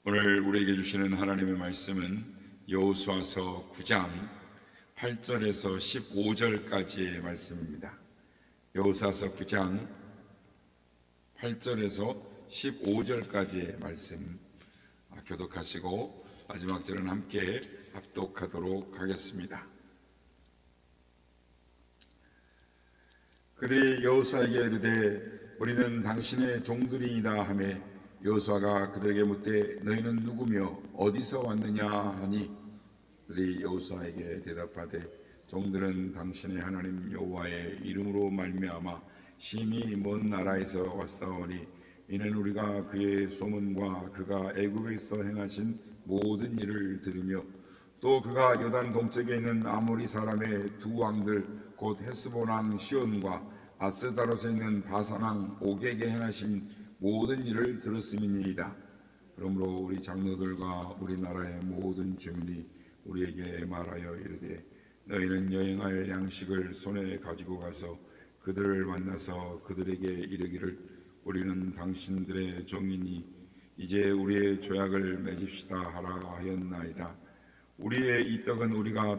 오늘 우리에게 주시는 하나님의 말씀은 여호수아서 9장 8절에서 15절까지의 말씀입니다. 여호수아서 9장 8절에서 15절까지의 말씀 교독하시고 마지막 절은 함께 합독하도록 하겠습니다. 그들이 여호수아에게 이르되 우리는 당신의 종들이니이다 하매 여호수아가 그들에게 묻되 너희는 누구며 어디서 왔느냐 하니 그들이 여호수아에게 대답하되 종들은 당신의 하나님 여호와의 이름으로 말미암아 심히 먼 나라에서 왔사오니 이는 우리가 그의 소문과 그가 애굽에서 행하신 모든 일을 들으며 또 그가 요단 동쪽에 있는 아모리 사람의 두 왕들 곧 헤스본 왕 시온과 아스다롯에 있는 바산 왕 옥에게 행하신 모든 일을 들었음이니이다. 그러므로 우리 장로들과 우리나라의 모든 주민이 우리에게 말하여 이르되 너희는 여행할 양식을 손에 가지고 가서 그들을 만나서 그들에게 이르기를 우리는 당신들의 종이니 이제 우리의 조약을 맺읍시다 하라 하였나이다. 우리의 이 떡은 우리가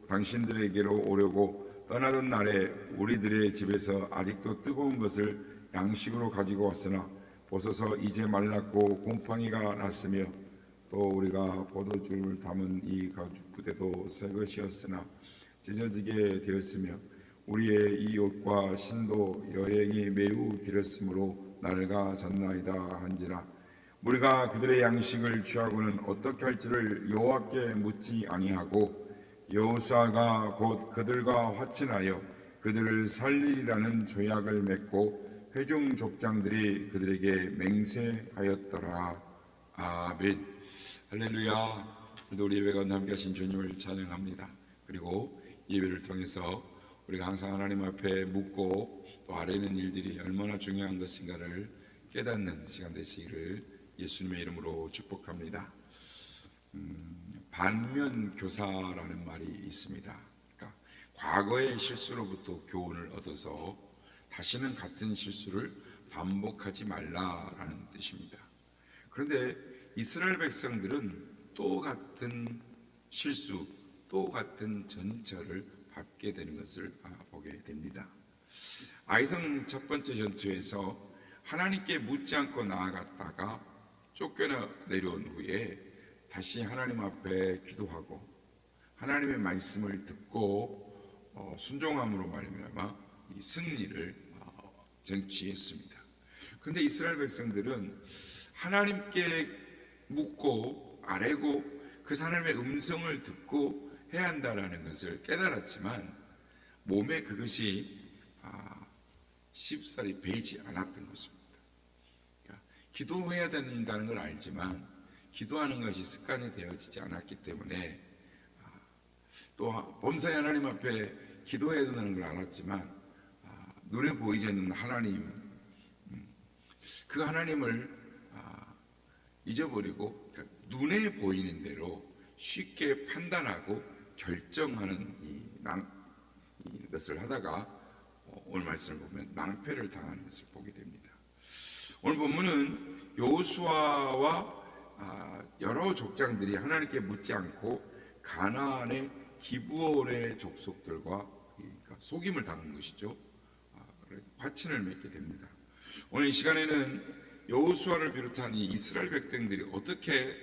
당신들에게로 오려고 떠나던 날에 우리들의 집에서 아직도 뜨거운 것을 양식으로 가지고 왔으나 보소서 이제 말랐고 곰팡이가 났으며 또 우리가 포도주를 담은 이 가죽 부대도 새 것이었으나 찢어지게 되었으며 우리의 이 옷과 신도 여행이 매우 길었으므로 낡아졌나이다 한지라 우리가 그들의 양식을 취하고는 어떻게 할지를 여호와께 묻지 아니하고 여호수아가 곧 그들과 화친하여 그들을 살리리라는 조약을 맺고 회중 족장들이 그들에게 맹세하였더라. 아멘. 할렐루야. 우리 예배 가운데 함께 하신 주님을 찬양합니다. 그리고 예배를 통해서 우리가 항상 하나님 앞에 묻고 또 아래 있는 일들이 얼마나 중요한 것인가를 깨닫는 시간 되시기를 예수님의 이름으로 축복합니다. 반면교사라는 말이 있습니다. 그러니까 과거의 실수로부터 교훈을 얻어서 다시는 같은 실수를 반복하지 말라라는 뜻입니다. 그런데 이스라엘 백성들은 또 같은 실수, 또 같은 전철을 밟게 되는 것을 보게 됩니다. 아이성 첫 번째 전투에서 하나님께 묻지 않고 나아갔다가 쫓겨나 내려온 후에 다시 하나님 앞에 기도하고 하나님의 말씀을 듣고 순종함으로 말미암아 이 승리를 쟁취했습니다. 그런데 이스라엘 백성들은 하나님께 묻고 아뢰고 그 하나님의 음성을 듣고 해야 한다는 것을 깨달았지만 몸에 그것이 쉽사리 배이지 않았던 것입니다. 그러니까 기도해야 된다는 걸 알지만 기도하는 것이 습관이 되어지지 않았기 때문에 또 범사에 하나님 앞에 기도해야 된다는 걸 알았지만 눈에 보이지 않는 하나님, 그 하나님을 잊어버리고 그러니까 눈에 보이는 대로 쉽게 판단하고 결정하는 이것을 하다가 오늘 말씀을 보면 낭패를 당하는 것을 보게 됩니다. 오늘 본문은 여호수아와 여러 족장들이 하나님께 묻지 않고 가나안의 기브온의 족속들과 그러니까 속임을 당한 것이죠. 화친을 맺게 됩니다. 오늘 이 시간에는 여호수아를 비롯한 이 이스라엘 백성들이 어떻게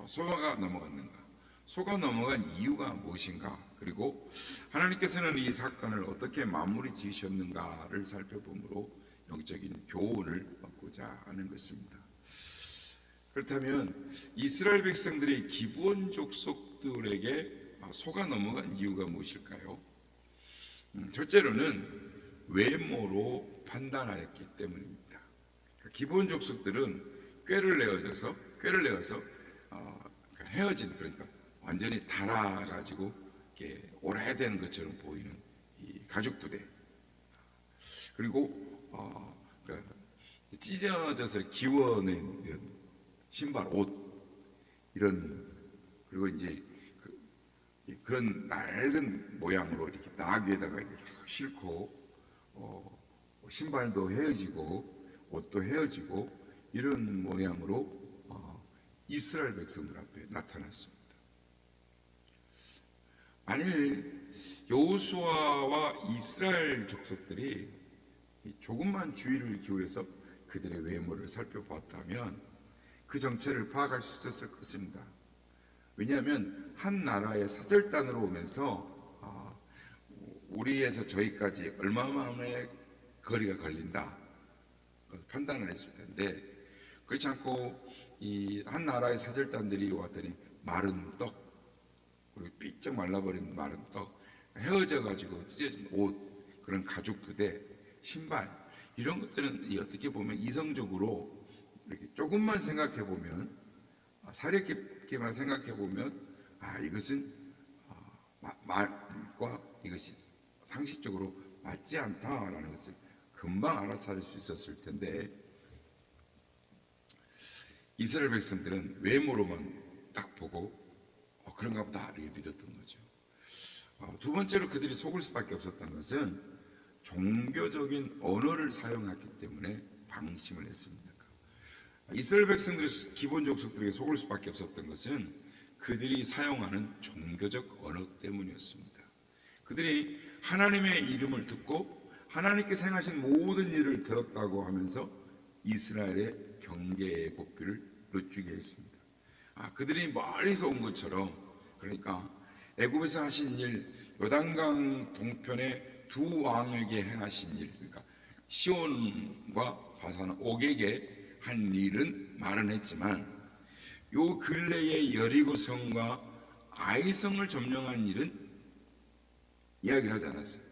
속아 넘어갔는가, 속아 넘어간 이유가 무엇인가, 그리고 하나님께서는 이 사건을 어떻게 마무리 지으셨는가를 살펴보므로 영적인 교훈을 얻고자 하는 것입니다. 그렇다면 이스라엘 백성들이 기브온 족속들에게 속아 넘어간 이유가 무엇일까요? 첫째로는 외모로 판단하였기 때문입니다. 기브온 족속들은 꾀를 내어서 헤어진, 그러니까 완전히 닳아가지고 오래된 것처럼 보이는 이 가죽 부대, 그리고 찢어져서 기워낸 이런 신발, 옷, 이런, 그리고 이제 그런 낡은 모양으로 이렇게 나귀 위에다가 이렇게 싣고 신발도 헤어지고 옷도 헤어지고 이런 모양으로 이스라엘 백성들 앞에 나타났습니다. 만일 여호수아와 이스라엘 족속들이 조금만 주의를 기울여서 그들의 외모를 살펴보았다면 그 정체를 파악할 수 있었을 것입니다. 왜냐하면 한 나라의 사절단으로 오면서 우리에서 저희까지 얼마만의 거리가 걸린다 판단을 했을 텐데, 그렇지 않고 이 한 나라의 사절단들이 왔더니 마른 떡, 그리고 삐쩍 말라버린 마른 떡, 헤어져 가지고 찢어진 옷, 그런 가죽 부대, 신발, 이런 것들은 어떻게 보면 이성적으로 이렇게 조금만 생각해 보면, 사려 깊게만 생각해 보면, 이것은 말과 이것이 상식적으로 맞지 않다라는 것을 금방 알아차릴 수 있었을 텐데, 이스라엘 백성들은 외모로만 딱 보고 그런가 보다 이렇게 믿었던 거죠. 두 번째로 그들이 속을 수밖에 없었던 것은 종교적인 언어를 사용했기 때문에 방심을 했습니다. 이스라엘 백성들이 기본 족속들에게 속을 수밖에 없었던 것은 그들이 사용하는 종교적 언어 때문이었습니다. 그들이 하나님의 이름을 듣고 하나님께서 행하신 모든 일을 들었다고 하면서 이스라엘의 경계의 고삐를 늦추게 했습니다. 그들이 멀리서 온 것처럼, 그러니까 애굽에서 하신 일, 요단강 동편의 두 왕에게 행하신 일, 그러니까 시온과 바산 옥에게 한 일은 말은 했지만 요 근래의 여리고성과 아이성을 점령한 일은 이야기를 하지 않았어요.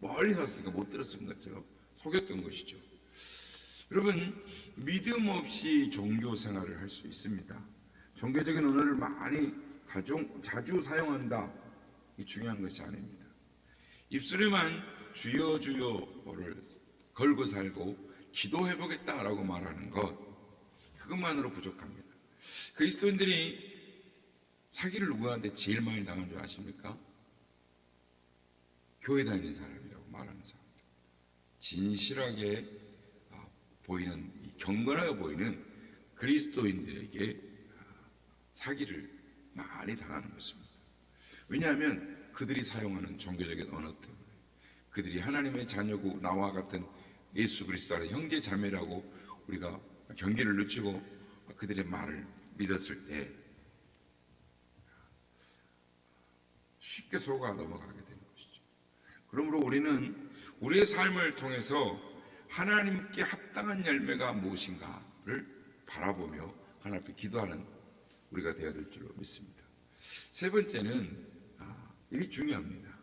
멀리서 왔으니까 못 들었은 것처럼 속였던 것이죠. 여러분, 믿음 없이 종교 생활을 할 수 있습니다. 종교적인 언어를 많이 자주 사용한다, 이 중요한 것이 아닙니다. 입술에만 주여 주여를 걸고 살고 기도해보겠다라고 말하는 것, 그것만으로 부족합니다. 그리스도인들이 사기를 누구한테 제일 많이 당한 줄 아십니까? 교회 다니는 사람이라고 말하는 사람들. 진실하게 보이는, 경건하게 보이는 그리스도인들에게 사기를 많이 당하는 것입니다. 왜냐하면 그들이 사용하는 종교적인 언어 때문에, 그들이 하나님의 자녀고 나와 같은 예수 그리스도라는 형제 자매라고 우리가 경계를 늦추고 그들의 말을 믿었을 때 쉽게 속아 넘어가게 되는 것이죠. 그러므로 우리는 우리의 삶을 통해서 하나님께 합당한 열매가 무엇인가를 바라보며 하나님 앞에 기도하는 우리가 되어야 될 줄로 믿습니다. 세 번째는 이게 중요합니다.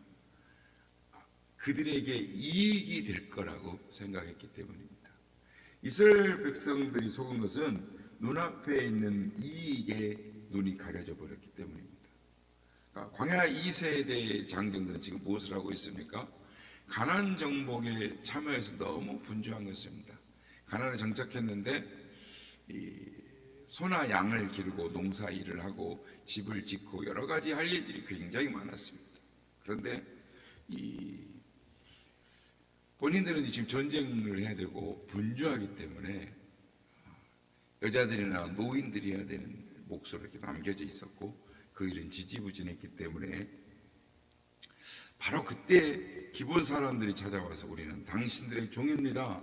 그들에게 이익이 될 거라고 생각했기 때문입니다. 이스라엘 백성들이 속은 것은 눈앞에 있는 이익에 눈이 가려져 버렸기 때문입니다. 광야 2세대 장정들은 지금 무엇을 하고 있습니까? 가나안 정복에 참여해서 너무 분주한 것입니다. 가나안에 정착했는데 소나 양을 기르고 농사 일을 하고 집을 짓고 여러 가지 할 일들이 굉장히 많았습니다. 그런데 본인들은 지금 전쟁을 해야 되고 분주하기 때문에 여자들이나 노인들이 해야 되는 몫으로 이렇게 남겨져 있었고, 그 일은 지지부진했기 때문에 바로 그때 기본 사람들이 찾아와서 우리는 당신들의 종입니다.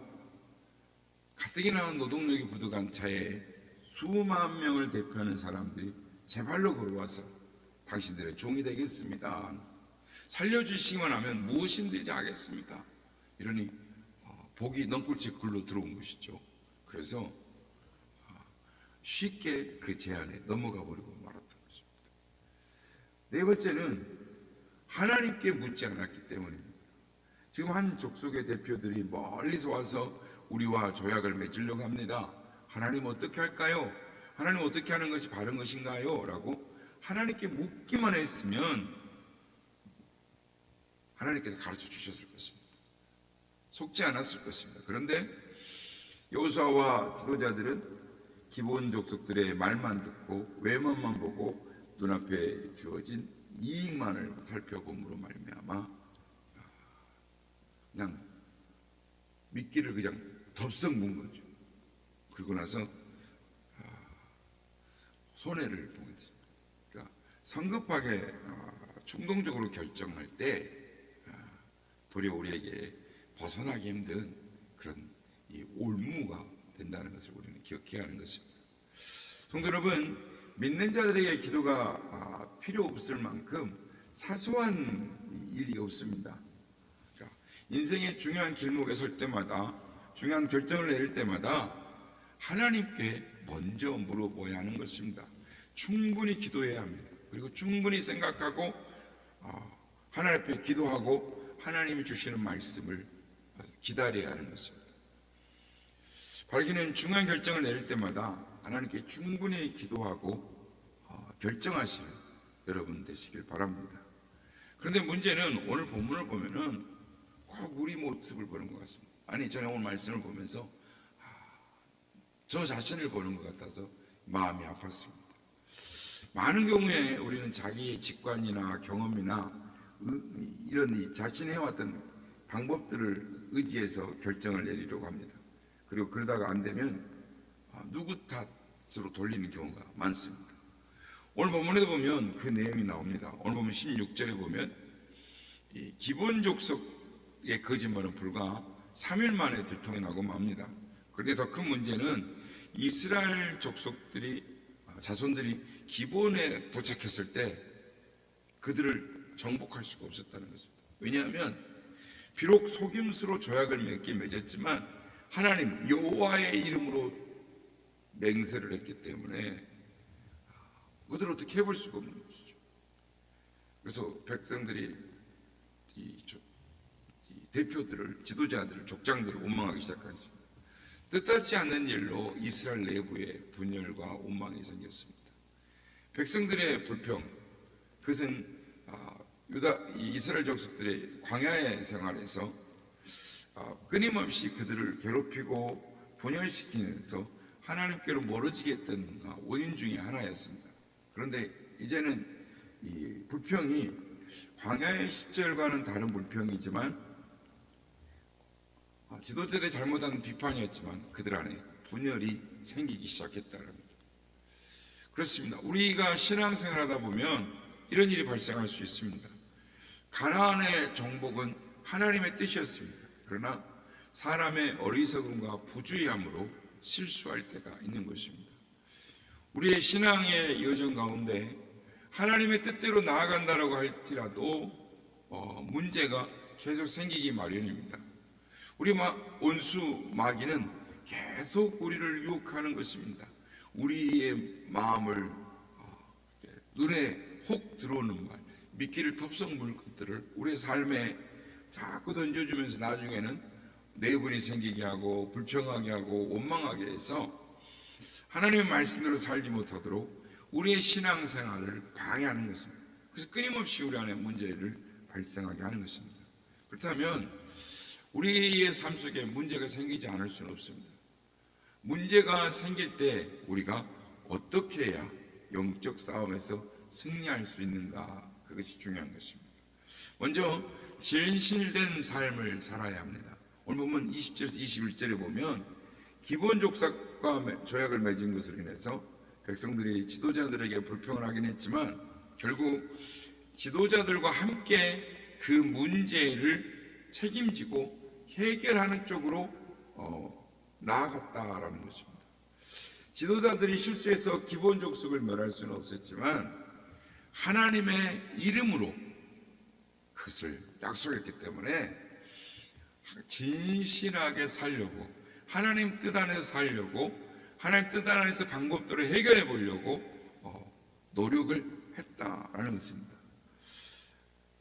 가뜩이 나은 노동력이 부족한 차에 수만 명을 대표하는 사람들이 제 발로 걸어와서 당신들의 종이 되겠습니다. 살려주시기만 하면 무엇인지 하겠습니다. 이러니 복이 넝굴째 굴러 들어온 것이죠. 그래서 쉽게 그 제안에 넘어가 버리고 말았던 것입니다. 네 번째는 하나님께 묻지 않았기 때문입니다. 지금 한 족속의 대표들이 멀리서 와서 우리와 조약을 맺으려고 합니다. 하나님 어떻게 할까요? 하나님 어떻게 하는 것이 바른 것인가요? 라고 하나님께 묻기만 했으면 하나님께서 가르쳐 주셨을 것입니다. 속지 않았을 것입니다. 그런데 여호수아와 지도자들은 기본 족속들의 말만 듣고 외모만 보고 눈앞에 주어진 이익만을 살펴봄으로 말미암아 그냥 미끼를 그냥 덥석 문 거죠. 그리고 나서 손해를 보게 됩니다. 그러니까 성급하게 충동적으로 결정할 때 도리어 우리에게 벗어나기 힘든 그런 이 올무가 된다는 것을 우리는 기억해야 하는 것입니다. 성도 여러분, 믿는 자들에게 기도가 필요 없을 만큼 사소한 일이 없습니다. 그러니까 인생의 중요한 길목에 설 때마다, 중요한 결정을 내릴 때마다 하나님께 먼저 물어보아야 하는 것입니다. 충분히 기도해야 합니다. 그리고 충분히 생각하고 하나님 앞에 기도하고 하나님이 주시는 말씀을 기다려야 하는 것입니다. 바르기는 중요한 결정을 내릴 때마다 하나님께 충분히 기도하고 결정하시는 여러분 되시길 바랍니다. 그런데 문제는 오늘 본문을 보면은 꼭 우리 모습을 보는 것 같습니다. 아니, 저는 오늘 말씀을 보면서 저 자신을 보는 것 같아서 마음이 아팠습니다. 많은 경우에 우리는 자기의 직관이나 경험이나 이런 자신이 해왔던 방법들을 의지해서 결정을 내리려고 합니다. 그리고 그러다가 안 되면 누구 탓으로 돌리는 경우가 많습니다. 오늘 본문에도 보면 그 내용이 나옵니다. 오늘 보면 16절에 보면 이 기본 족속의 거짓말은 불과 3일 만에 들통이 나고 맙니다. 그런데 더 큰 문제는 이스라엘 자손들이 기본에 도착했을 때 그들을 정복할 수가 없었다는 것입니다. 왜냐하면 비록 속임수로 조약을 맺었지만 하나님 여호와의 이름으로 맹세를 했기 때문에 그들을 어떻게 해볼 수가 없는 것이죠. 그래서 백성들이 이 대표들을, 지도자들을, 족장들을 원망하기 시작했습니다. 뜻하지 않는 일로 이스라엘 내부에 분열과 원망이 생겼습니다. 백성들의 불평, 그것은 이스라엘 족속들의 광야의 생활에서 끊임없이 그들을 괴롭히고 분열시키면서 하나님께로 멀어지게 했던 원인 중에 하나였습니다. 그런데 이제는 이 불평이 광야의 시절과는 다른 불평이지만 지도자들의 잘못한 비판이었지만 그들 안에 분열이 생기기 시작했다는 겁니다. 그렇습니다. 우리가 신앙생활하다 보면 이런 일이 발생할 수 있습니다. 가나안의 정복은 하나님의 뜻이었습니다. 그러나 사람의 어리석음과 부주의함으로 실수할 때가 있는 것입니다. 우리의 신앙의 여정 가운데 하나님의 뜻대로 나아간다라고 할지라도 문제가 계속 생기기 마련입니다. 우리 원수 마귀는 계속 우리를 유혹하는 것입니다. 우리의 마음을 눈에 혹 들어오는 말, 미끼를 덥석 물 것들을 우리의 삶에 자꾸 던져주면서 나중에는 내분이 생기게 하고 불평하게 하고 원망하게 해서 하나님의 말씀대로 살지 못하도록 우리의 신앙생활을 방해하는 것입니다. 그래서 끊임없이 우리 안에 문제를 발생하게 하는 것입니다. 그렇다면 우리의 삶 속에 문제가 생기지 않을 수는 없습니다. 문제가 생길 때 우리가 어떻게 해야 영적 싸움에서 승리할 수 있는가, 그것이 중요한 것입니다. 먼저 진실된 삶을 살아야 합니다. 오늘 보면 20절에서 21절에 보면 기본 족속과 조약을 맺은 것으로 인해서 백성들이 지도자들에게 불평을 하긴 했지만 결국 지도자들과 함께 그 문제를 책임지고 해결하는 쪽으로 나아갔다라는 것입니다. 지도자들이 실수해서 기본 족속을 멸할 수는 없었지만 하나님의 이름으로 그것을 약속했기 때문에 진실하게 살려고, 하나님 뜻 안에서 살려고, 하나님 뜻 안에서 방법대로 해결해 보려고 노력을 했다라는 것입니다.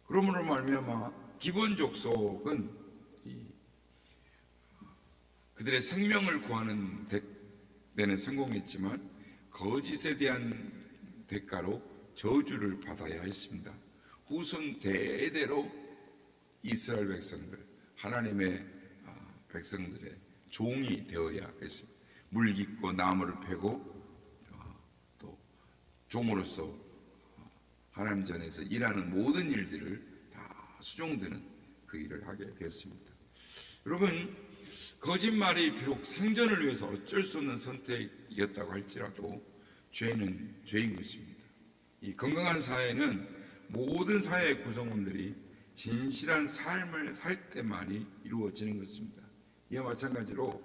그러므로 말미암아 기본 족속은 그들의 생명을 구하는 데는 성공했지만 거짓에 대한 대가로 저주를 받아야 했습니다. 후손 대대로 이스라엘 백성들, 하나님의 백성들의 종이 되어야 했습니다. 물 깃고 나무를 패고 또 종으로서 하나님 전에서 일하는 모든 일들을 다 수종되는 그 일을 하게 되었습니다. 여러분, 거짓말이 비록 생존을 위해서 어쩔 수 없는 선택이었다고 할지라도 죄는 죄인 것입니다. 이 건강한 사회는 모든 사회의 구성원들이 진실한 삶을 살 때만이 이루어지는 것입니다. 이와 마찬가지로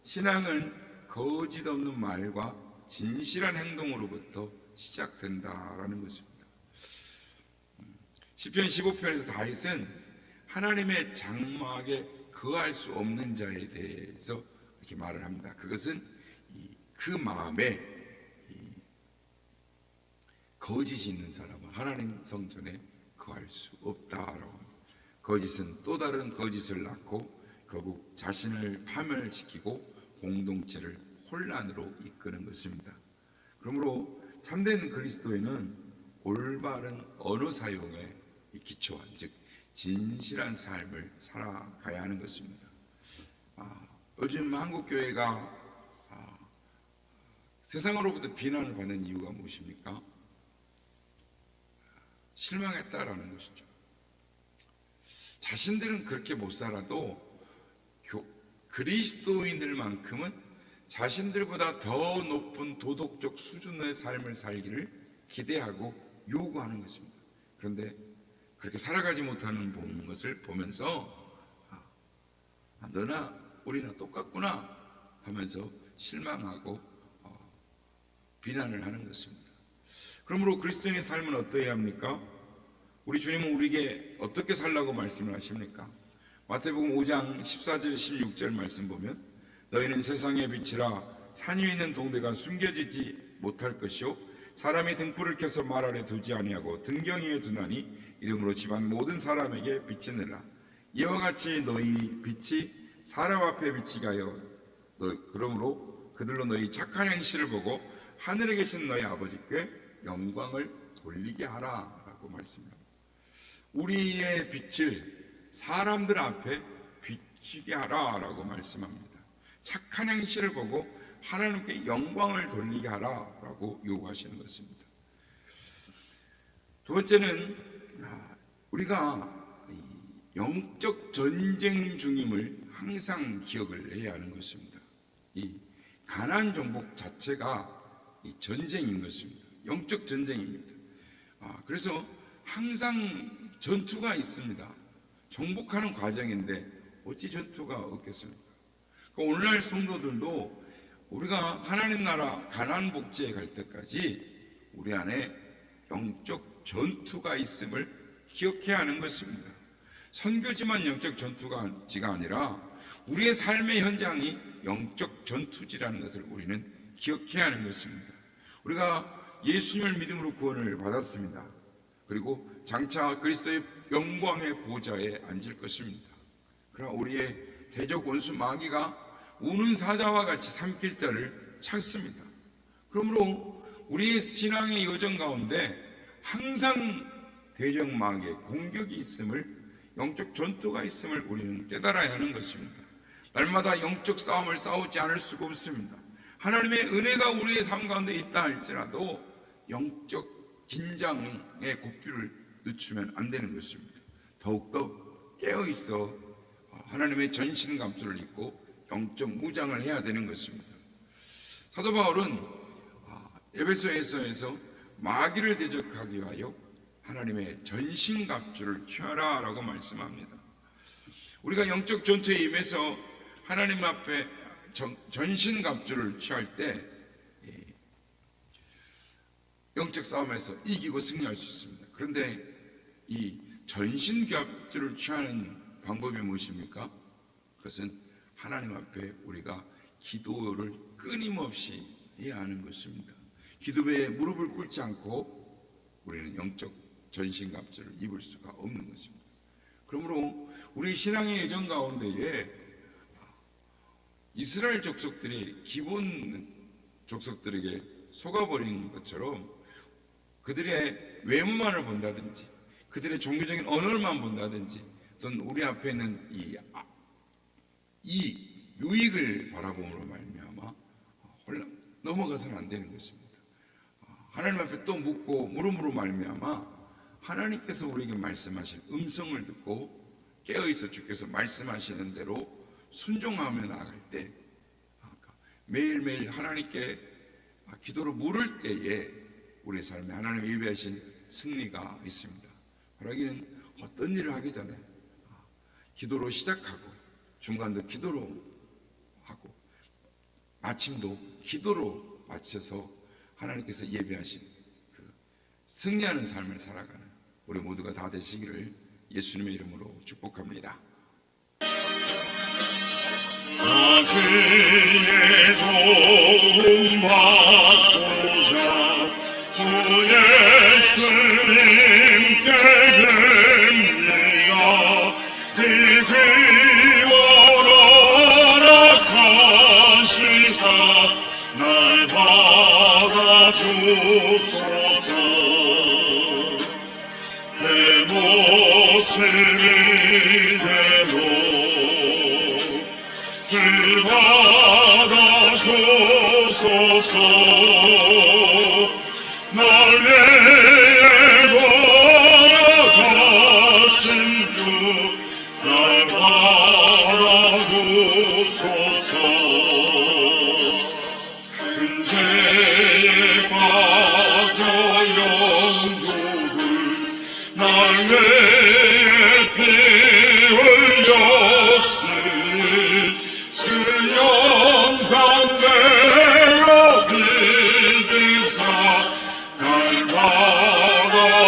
신앙은 거짓 없는 말과 진실한 행동으로부터 시작된다라는 것입니다. 시편 15편에서 다윗은 하나님의 장막에 거할 수 없는 자에 대해서 이렇게 말을 합니다. 그것은 그 마음에 거짓이 있는 사람은 하나님 성전에 거할 수 없다라고 합니다. 거짓은 또 다른 거짓을 낳고 결국 자신을 파멸시키고 공동체를 혼란으로 이끄는 것입니다. 그러므로 참된 그리스도인은 올바른 언어 사용에 기초한, 즉 진실한 삶을 살아가야 하는 것입니다. 요즘 한국 교회가 세상으로부터 비난을 받는 이유가 무엇입니까? 실망했다라는 것이죠. 자신들은 그렇게 못 살아도 그리스도인들만큼은 자신들보다 더 높은 도덕적 수준의 삶을 살기를 기대하고 요구하는 것입니다. 그런데 그렇게 살아가지 못하는 것을 보면서 너나 우리나 똑같구나 하면서 실망하고 비난을 하는 것입니다. 그러므로 그리스도인의 삶은 어떠해야 합니까? 우리 주님은 우리에게 어떻게 살라고 말씀을 하십니까? 마태복음 5장 14절 16절 말씀 보면 너희는 세상의 빛이라 산 위에 있는 동대가 숨겨지지 못할 것이요 사람이 등불을 켜서 말 아래 두지 아니하고 등경 위에 두나니 이름으로 집안 모든 사람에게 빛이 되라. 이와 같이 너희 빛이 사람 앞에 비치게 하여 그러므로 그들로 너희 착한 행실을 보고 하늘에 계신 너희 아버지께 영광을 돌리게 하라 라고 말씀합니다. 우리의 빛을 사람들 앞에 비치게 하라 라고 말씀합니다. 착한 행실을 보고 하나님께 영광을 돌리게 하라 라고 요구하시는 것입니다. 두 번째는 우리가 영적 전쟁 중임을 항상 기억을 해야 하는 것입니다. 이 가나안 정복 자체가 이 전쟁인 것입니다. 영적 전쟁입니다. 그래서 항상 전투가 있습니다. 정복하는 과정인데 어찌 전투가 없겠습니까? 그러니까 오늘날 성도들도 우리가 하나님 나라 가나안 복지에 갈 때까지 우리 안에 영적 전투가 있음을 기억해야 하는 것입니다. 선교지만 영적 전투지가 아니라 우리의 삶의 현장이 영적 전투지라는 것을 우리는 기억해야 하는 것입니다. 우리가 예수님을 믿음으로 구원을 받았습니다. 그리고 장차 그리스도의 영광의 보좌에 앉을 것입니다. 그러나 우리의 대적 원수 마귀가 우는 사자와 같이 삼킬 자를 찾습니다. 그러므로 우리의 신앙의 여정 가운데 항상 대적 마귀의 공격이 있음을, 영적 전투가 있음을 우리는 깨달아야 하는 것입니다. 날마다 영적 싸움을 싸우지 않을 수가 없습니다. 하나님의 은혜가 우리의 삶 가운데 있다 할지라도 영적 긴장의 고삐를 늦추면 안 되는 것입니다. 더욱더 깨어있어 하나님의 전신갑주를 입고 영적 무장을 해야 되는 것입니다. 사도 바울은 에베소에서 마귀를 대적하기 위하여 하나님의 전신갑주를 취하라 라고 말씀합니다. 우리가 영적 전투에 임해서 하나님 앞에 전신갑주를 취할 때 영적 싸움에서 이기고 승리할 수 있습니다. 그런데 이 전신갑주를 취하는 방법이 무엇입니까? 그것은 하나님 앞에 우리가 기도를 끊임없이 해야 하는 것입니다. 기도에 무릎을 꿇지 않고 우리는 영적 전신갑주를 입을 수가 없는 것입니다. 그러므로 우리 신앙의 예정 가운데에 이스라엘 족속들이 기본 족속들에게 속아버린 것처럼 그들의 외모만을 본다든지 그들의 종교적인 언어만 본다든지 또는 우리 앞에 있는 이 유익을 바라봄으로 말미암아 넘어가서는 안 되는 것입니다. 하나님 앞에 또 묻고 물음으로 말미암아 하나님께서 우리에게 말씀하신 음성을 듣고 깨어있어 주께서 말씀하시는 대로 순종하며 나아갈 때 매일매일 하나님께 기도로 물을 때에 우리 삶에 하나님이 예비하신 승리가 있습니다. 바라기는 어떤 일을 하기 전에 기도로 시작하고 중간도 기도로 하고 마침도 기도로 마쳐서 하나님께서 예비하신 그 승리하는 삶을 살아가는 우리 모두가 다 되시기를 예수님의 이름으로 축복합니다. 주의 도움 받고자 주 예수님께 듭니다. 귀원하라 하시사 날 받아주소서. 내 모습 이대로 받아주소서. 날 위해 돌아가신 주 날 받아주소서. 근세에 빠져 영국을 날 위해 피 흘렸으니 그 영상대로 빚으사 날 받아주소서.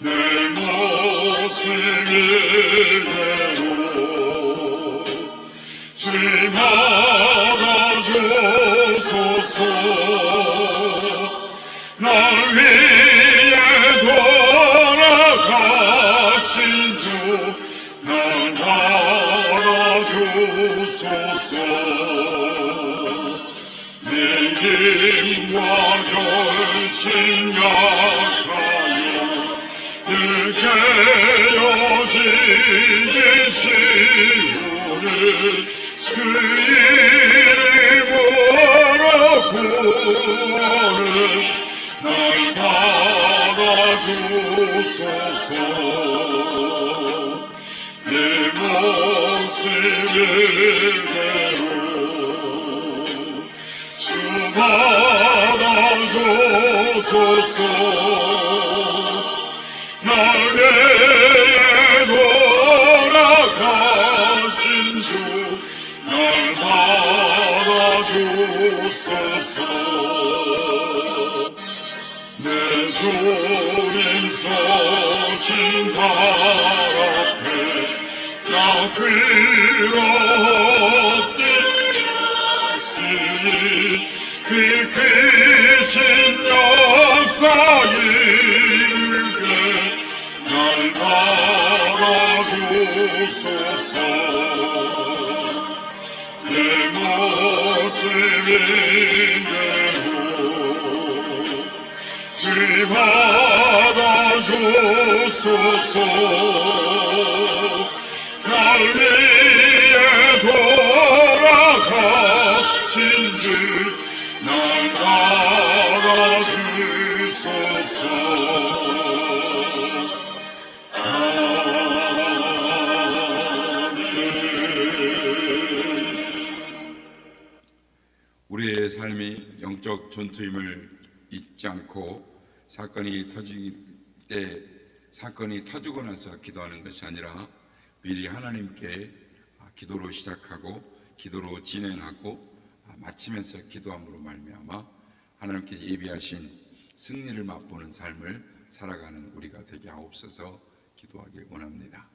내 모습 이대로 주 받아주소서. 날 위해 돌아가신 주 날 받아주소서. 내 힘과 결심 약하여 일깨어지기 쉬우니 그 이름으로 구원을 날 받아주소서. 내 모습 이대로 주 받아주소서. 날 위해 돌아가신 주 날 받아주소서. 내 주님 서신 발 앞에 나 괴롭겠으니 그 크신 역사 이르게 날 받아주소서. 내 모습 이대로 주 받아주소서. 날 위해 돌아가신 주 날 받아주소서. 우리의 삶이 영적 전투임을 잊지 않고 사건이 터지고 나서 기도하는 것이 아니라 미리 하나님께 기도로 시작하고 기도로 진행하고 마치면서 기도함으로 말미암아 하나님께서 예비하신 승리를 맛보는 삶을 살아가는 우리가 되게 하옵소서. 기도하기 원합니다.